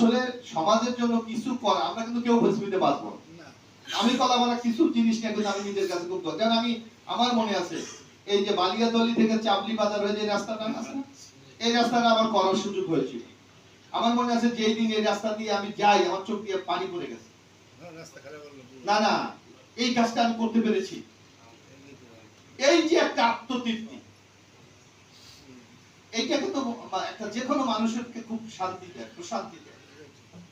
আসলে সমাজের জন্য কিছু করা, আমরা কিন্তু কেউ পৃথিবীতে বাঁচবো না। আমি কলাপাড়া কিছু জিনিস নিয়ে কিন্তু আমি নিজের কাছে খুব কারণ আমি আমার মনে আছে এই যে বালিয়াতলি থেকে চাবলি বাজার হয়ে যে রাস্তাটা আছে না, এই রাস্তাটা আমার করার সুযোগ হয়েছিল। আমার মনে আছে যেই দিন এই রাস্তা দিয়ে আমি যাই আমার চোখ দিয়ে পানি পড়ে গেছে। না না, এই কাজটা আমি করতে পেরেছি, এই যে একটা আত্মতৃপ্তি, এইটা কিন্তু একটা যে কোনো মানুষের খুব শান্তি দেয়, প্রশান্তি দেয়।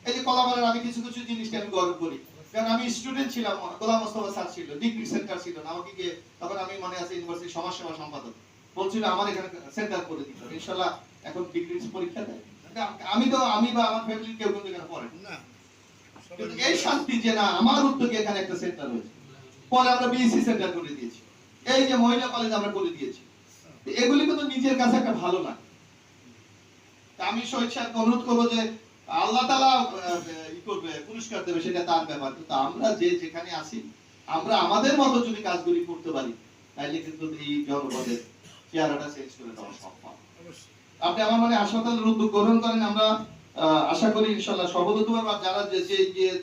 এই যে কলাপাড়ার আমি কিছু কিছু জিনিসকে আমি গর্ব করি, কারণ আমি স্টুডেন্ট ছিলাম, গোলাম মোস্তফা স্যার ছিল, ডিগ্রি সেন্টার ছিল না, আমাকে গিয়ে তখন আমি মনে আছে ইউনিভার্সিটি সমাজসেবা সম্পাদক বলছিল আমার এখানে সেন্টার করে দিতে হবে, ইনশাআল্লাহ এখন ডিগ্রি পরীক্ষা দেয়। আমি বা আমার ফ্যামিলির কেউ কিন্তু এখানে পড়ে না, কিন্তু এই শান্তি যে না আমার উদ্যোগে এখানে একটা সেন্টার হয়েছে, পরে আমরা বিএসসি সেন্টার করে দিয়েছি, এই যে মহিলা কলেজ আমরা করে দিয়েছি, এগুলি কিন্তু নিজের কাছে একটা ভালো লাগে। আমি শহীদ সাহেবকে অনুরোধ করবো যে আল্লাহ তাআলা ই করবে, পুরস্কার দেবে, সেটা তার ব্যাপার, কিন্তু আমরা যে যেখানে আছি আমরা আমাদের মতো যদি কাজগুলি করতে পারি তাহলে কিন্তু এই জনপদের চেহারাটা চেঞ্জ করে দেওয়া সম্ভব। আপনি আমার মানে হাসপাতালের উদ্যোগ গ্রহণ করেন, আমরা আশা করি ইনশাআল্লাহ সর্বতোভাবে যারা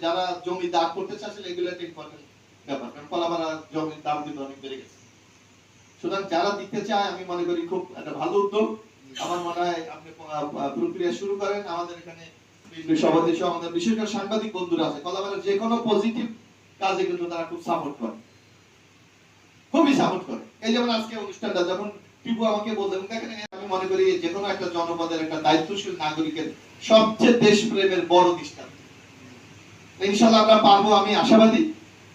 যারা জমি দান করতে চাচ্ছেন এগুলো একটা ইম্পর্টেন্ট ব্যাপার, কারণ কলাপাড়া জমির দাম কিন্তু অনেক বেড়ে গেছে। সুতরাং যারা দিতে চায় আমি মনে করি খুব একটা ভালো উদ্যোগ। আমার মনে হয় আপনি প্রক্রিয়া শুরু করেন। আমাদের এখানে সভাপতি সহ আমাদের বিশেষ করে সাংবাদিক বন্ধুরা আছে, কলাপাড়ার যে কোনো পজিটিভ কাজে কিন্তু তারা খুব সাপোর্ট করে, খুবই সাপোর্ট করে। এই যেমন আজকে অনুষ্ঠানটা যখন টিপু আমাকে বললেন, দেখেন আমি মনে করি যে কোনো একটা জনপদের একটা দায়িত্বশীল নাগরিকের সবচেয়ে দেশপ্রেমের বড় দৃষ্টান্ত। ইনশাআল্লাহ আমরা পারবো, আমি আশাবাদী।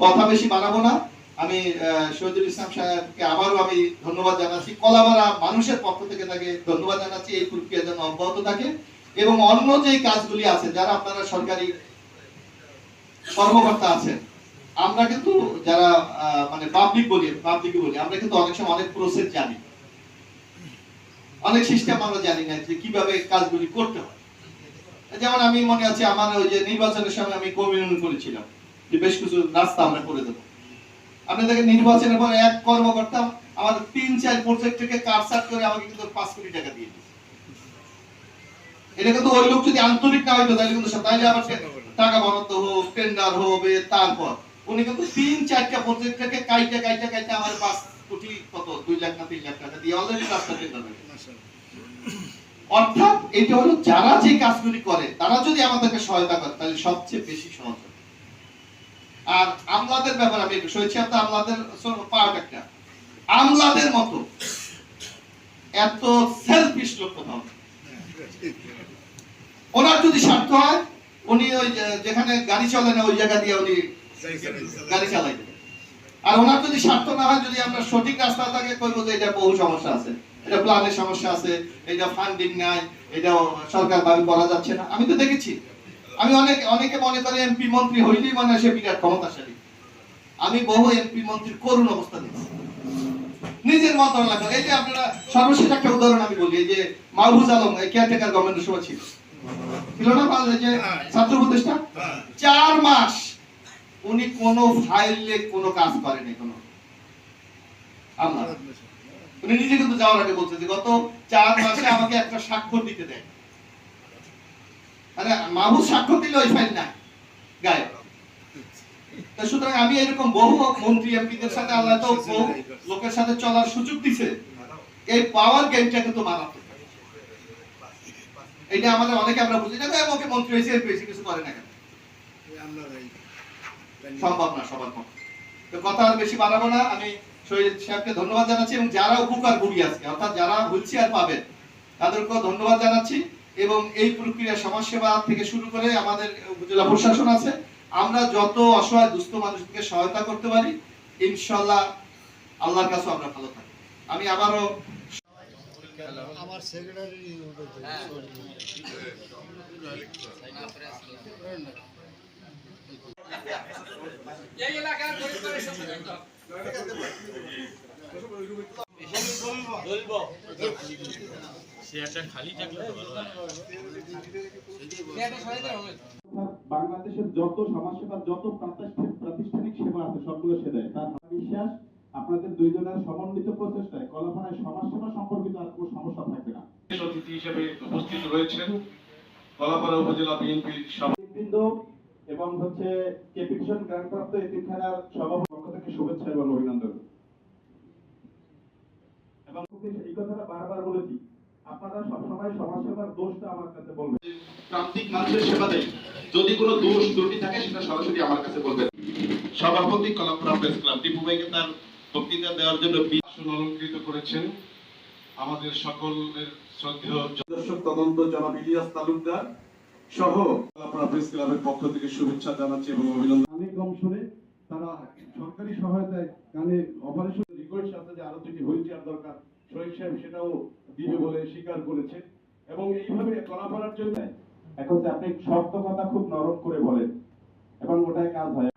কথা বেশি বাড়াবো না, আমি শহীদুল ইসলাম সাহেবকে আবারও আমি ধন্যবাদ জানাচ্ছি, কলাপাড়া মানুষের পক্ষ থেকে তাকে ধন্যবাদ জানাচ্ছি। এই প্রক্রিয়া যেন অব্যাহত থাকে এবং অন্য যে কাজগুলি আছে, যারা আপনারা সরকারি কর্মকর্তা আছেন, আমরা কিন্তু যারা মানে পাবলিক বলি আমরা কিন্তু অনেক সময় অনেক প্রসেস জানি, অনেক সিস্টেম আমরা জানি না যে কিভাবে কাজগুলি করতে হয়। যেমন আমি মনে আছে আমার ওই যে নির্বাচনের সময় আমি কমিউনিয়ন করেছিলাম যে বেশ কিছু রাস্তা আমরা করে দেবো। আপনি দেখেন নির্বাচনের পর এক কর্মকর্তা আমার ৩-৪ প্রজেক্ট থেকে কাটছাট করে আমাকে কিন্তু ৫ কোটি টাকা দিয়ে দিয়েছে। এটা কিন্তু ওই লোক যদি আন্তরিক না হইতো তাহলে কিন্তু তাইলে আবার টাকা বরাদ্দ হোক, টেন্ডার হবে, তারপর উনি কিন্তু ৩-৪টা প্রজেক্ট থেকে কাইটা আমার ৫ কোটি কত ২ লাখ না ৩ লাখ টাকা দিয়ে অলরেডি রাস্তা টেন্ডার হয়ে গেছে। অর্থাৎ এটা হলো যারা যে কাজগুলি করে তারা যদি আমাদেরকে সহায়তা করে তাহলে সবচেয়ে বেশি সহজ হবে। আর আমলাদের ব্যাপারে আমি একটু শহীদ সাহেব তো আমলাদের পার্ট একটা, আমলাদের মতো এত সেলফিশ লোক কোথাও। ওনার যদি স্বার্থ হয় উনি ওই যেখানে গাড়ি চলে না ওই জায়গা দিয়ে উনি গাড়ি চালাই দেবেন। আর ওনার যদি স্বার্থ না হয়, যদি আমরা সঠিক রাস্তা থাকে কইবো যে এটা বহু সমস্যা আছে, এটা প্ল্যানের সমস্যা আছে, এটা ফান্ডিং নাই, এটা সরকার ভাবে করা যাচ্ছে না। আমি তো দেখেছি, আমি অনেকে মনে করে এমপি মন্ত্রী হইলেই মানে সে বিরাট ক্ষমতাশালী। আমি বহু এমপি মন্ত্রীর করুণ অবস্থা দেখছি, নিজের মন্ত্রণালয় করে। এই যে আপনারা সর্বশেষ একটা উদাহরণ আমি বলি, এই যে মাহফুজ আলম কেয়ারটেকার গভর্নমেন্টের সময় ছিল না, এই যে ছাত্র উপদেষ্টা, ৪ মাস উনি কোন ফাইলে কোনো কাজ করেনি, কোনো আল্লাহ। উনি নিজে কিন্তু যাওয়ার আগে বলছে যে গত ৪ মাসে আমাকে একটা স্বাক্ষর দিতে দেয়। মানে মাহফুজ স্বাক্ষর দিলে ওই ফাইল না গায়ে। সুতরাং আমি এরকম বহু মন্ত্রী এমপিদের সাথে আল্লাহ তো বহু লোকের সাথে চলার সুযোগ দিছে, এই পাওয়ার গেমটা কিন্তু মারাত্মক। এটা আমাদের অনেকে আমরা বুঝি না, ওকে মন্ত্রী হয়েছে এমপি হয়েছে কিছু করে না কেন, সম্ভব না সবার পক্ষে। তো কথা আর বেশি বাড়াবো না, আমি শহীদ সাহেবকে ধন্যবাদ জানাচ্ছি এবং যারা উপকার করি আজকে অর্থাৎ যারা হুইলচেয়ার পাবেন তাদেরকেও ধন্যবাদ জানাচ্ছি। এবং এই প্রক্রিয়া সমাজসেবা থেকে শুরু করে আমাদের উপজেলা প্রশাসন আছে, আমরা যত অসহায় দুস্থ মানুষকে সহায়তা করতে পারি ইনশাআল্লাহ আল্লাহর কাছে আমরা ভালো থাকি। আমি আবারও আমার সেক্রেটারি এই এলাকার পরিবারের সাথে বাংলাদেশের যত সমাজসেবা যত প্রাতিষ্ঠানিক সেবা আছে সবগুলো সে দেয়। তার বিশ্বাস আপনাদের দুইজনের সমন্বিত প্রচেষ্টায় কলাপাড়ায় সমাজসেবা সম্পর্কিত আর কোনো সমস্যা থাকবে না। অতিথি হিসেবে উপস্থিত রয়েছেন কলাপাড়া উপজেলা বিএনপির সভাপতিবৃন্দ এবং হচ্ছে ক্যাপিটেশন গ্রান্টপ্রাপ্ত এতিমখানার সভাপতির পক্ষ থেকে শুভেচ্ছা এবং অভিনন্দন। এবং এই কথাটা বারবার বলেছি, আপনারা সবসময় সমাজসেবার দোষটা আমার কাছে বলবেন। প্রান্তিক মানুষের সেবা দেয়, যদি কোনো দোষ ত্রুটি থাকে সেটা সরাসরি আমার কাছে বলবেন। সভাপতি কলাপাড়া প্রেস ক্লাব টিপু ভাইকে তার বক্তৃতা দেওয়ার জন্য আসন অলঙ্কৃত করেছেন আমাদের সকলের শ্রদ্ধেয় দর্শক তদন্ত জনাব ইলিয়াস তালুকদার সহ কলাপাড়া প্রেস ক্লাবের পক্ষ থেকে শুভেচ্ছা জানাচ্ছি এবং অভিনন্দন। অনেক কম শুনে তারা সরকারি সহায়তায় কানে অপারেশন রিকোয়েস্ট আছে যে আরো 2টি হুইল চেয়ার দরকার, শহীদ সাহেব সেটাও দিবে বলে স্বীকার করেছে এবং এইভাবে কলাপাড়ার জন্য এখন আপনি শব্দ কথা খুব নরম করে বলেন এবং ওটাই কাজ হয়।